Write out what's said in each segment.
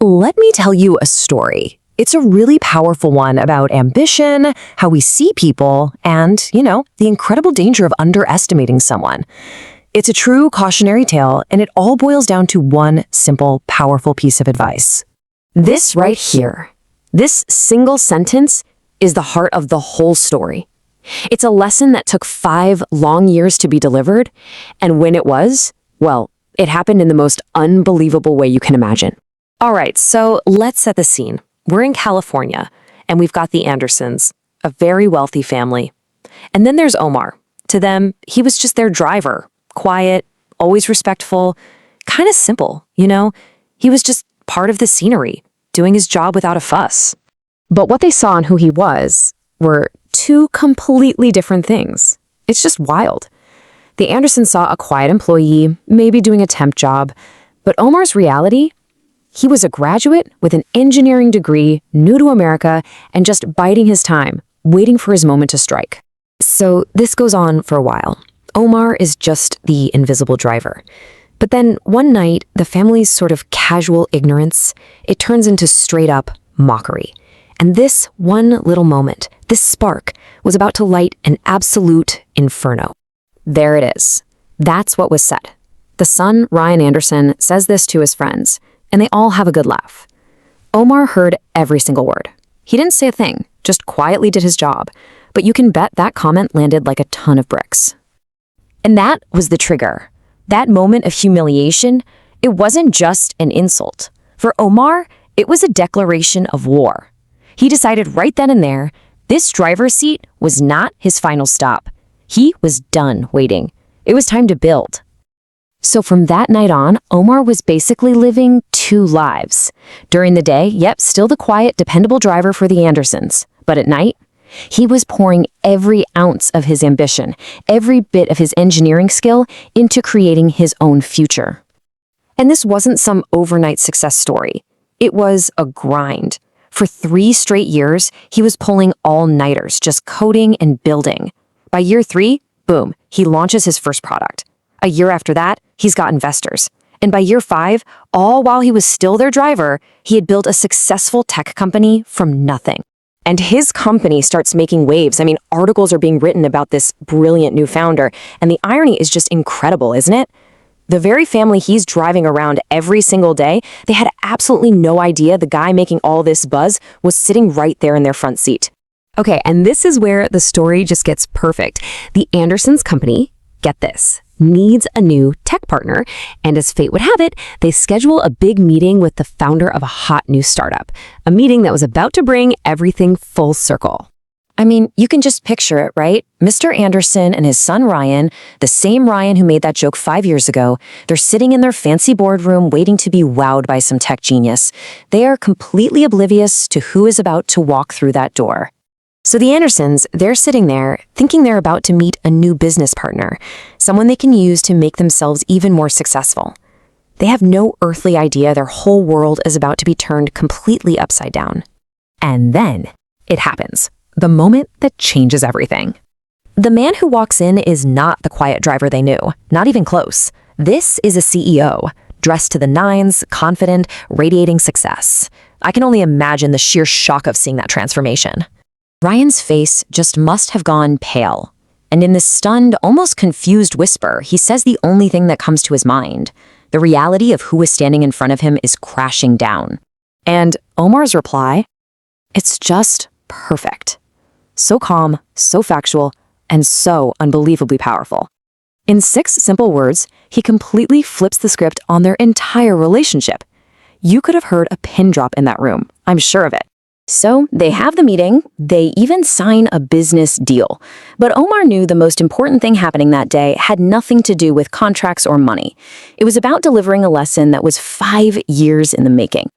let me tell you a story. It's a really powerful one about ambition, how we see people, and, the incredible danger of underestimating someone. It's a true cautionary tale, and it all boils down to one simple, powerful piece of advice. This right here, this single sentence is the heart of the whole story. It's a lesson that took 5 long years to be delivered, and when it was, well, it happened in the most unbelievable way you can imagine. All right, so let's set the scene. We're in California, and we've got the Andersons, a very wealthy family. And then there's Omar. To them, he was just their driver, quiet, always respectful, kind of simple, He was just part of the scenery, doing his job without a fuss. But what they saw and who he was were 2 completely different things. It's just wild. The Andersons saw a quiet employee, maybe doing a temp job, but Omar's reality? He was a graduate with an engineering degree, new to America, and just biding his time, waiting for his moment to strike. So this goes on for a while. Omar is just the invisible driver. But then one night, the family's sort of casual ignorance, it turns into straight-up mockery. And this one little moment, this spark, was about to light an absolute inferno. There it is. That's what was said. The son, Ryan Anderson, says this to his friends, and they all have a good laugh. Omar heard every single word. He didn't say a thing, just quietly did his job, but you can bet that comment landed like a ton of bricks. And that was the trigger. That moment of humiliation, it wasn't just an insult. For Omar, it was a declaration of war. He decided right then and there, this driver's seat was not his final stop. He was done waiting. It was time to build. So from that night on, Omar was basically living 2 lives. During the day, still the quiet, dependable driver for the Andersons. But at night, he was pouring every ounce of his ambition, every bit of his engineering skill into creating his own future. And this wasn't some overnight success story. It was a grind. For 3 straight years, he was pulling all-nighters, just coding and building. By year 3, boom, he launches his first product. A year after that, he's got investors. And by year 5, all while he was still their driver, he had built a successful tech company from nothing. And his company starts making waves. Articles are being written about this brilliant new founder. And the irony is just incredible, isn't it? The very family he's driving around every single day, they had absolutely no idea the guy making all this buzz was sitting right there in their front seat. Okay, and this is where the story just gets perfect. The Andersons company, get this, needs a new tech partner, and as fate would have it, they schedule a big meeting with the founder of a hot new startup, a meeting that was about to bring everything full circle. You can just picture it, right? Mr. Anderson and his son Ryan, the same Ryan who made that joke 5 years ago, they're sitting in their fancy boardroom waiting to be wowed by some tech genius. They are completely oblivious to who is about to walk through that door. So the Andersons, they're sitting there thinking they're about to meet a new business partner, someone they can use to make themselves even more successful. They have no earthly idea their whole world is about to be turned completely upside down. And then it happens. The moment that changes everything. The man who walks in is not the quiet driver they knew, not even close. This is a CEO, dressed to the nines, confident, radiating success. I can only imagine the sheer shock of seeing that transformation. Ryan's face just must have gone pale, and in this stunned, almost confused whisper, he says the only thing that comes to his mind. The reality of who is standing in front of him is crashing down. And Omar's reply? It's just perfect. So calm, so factual, and so unbelievably powerful. In 6 simple words, he completely flips the script on their entire relationship. You could have heard a pin drop in that room, I'm sure of it. So they have the meeting, they even sign a business deal. But Omar knew the most important thing happening that day had nothing to do with contracts or money. It was about delivering a lesson that was 5 years in the making.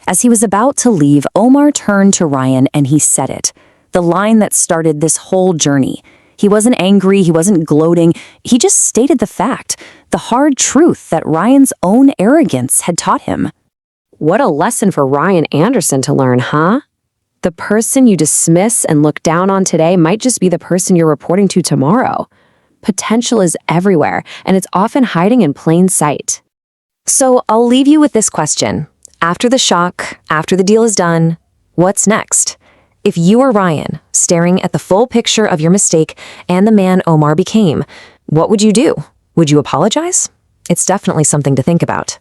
As he was about to leave, Omar turned to Ryan and he said it. The line that started this whole journey. He wasn't angry, he wasn't gloating, he just stated the fact, the hard truth that Ryan's own arrogance had taught him. What a lesson for Ryan Anderson to learn, huh? The person you dismiss and look down on today might just be the person you're reporting to tomorrow. Potential is everywhere, and it's often hiding in plain sight. So I'll leave you with this question. After the shock, after the deal is done, what's next? If you were Ryan, staring at the full picture of your mistake and the man Omar became, what would you do? Would you apologize? It's definitely something to think about.